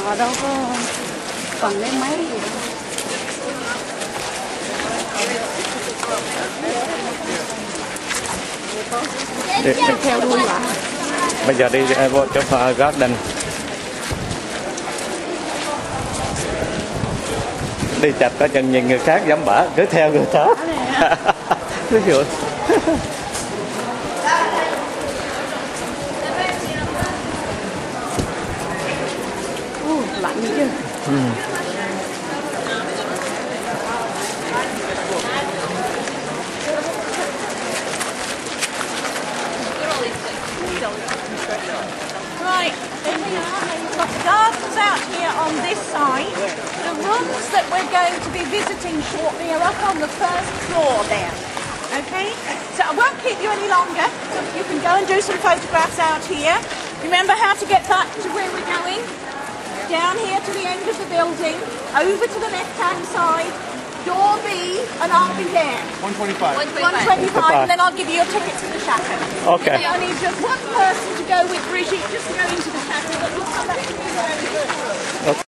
Họ đâu có còn lấy máy gì đâu. Đi theo đuôi bạn. Bây giờ đi vô chỗ garden. Đi chặt có chừng nhìn người khác dám bả cứ theo người đó. Ví dụ. Lạnh chứ. Right, then we are. We've got the gardens out here on this side. The rooms that we're going to be visiting shortly are up on the first floor there. Okay? So I won't keep you any longer. So you can go and do some photographs out here. Remember how to get back to where we're going? Down here to the end of the building, over to the left-hand side, door B, and I'll be there. 125. 125, and then I'll give you a ticket to the chateau. Okay. I need just one person to go with Brigitte, just to go into the chateau, but we'll come back to you very soon.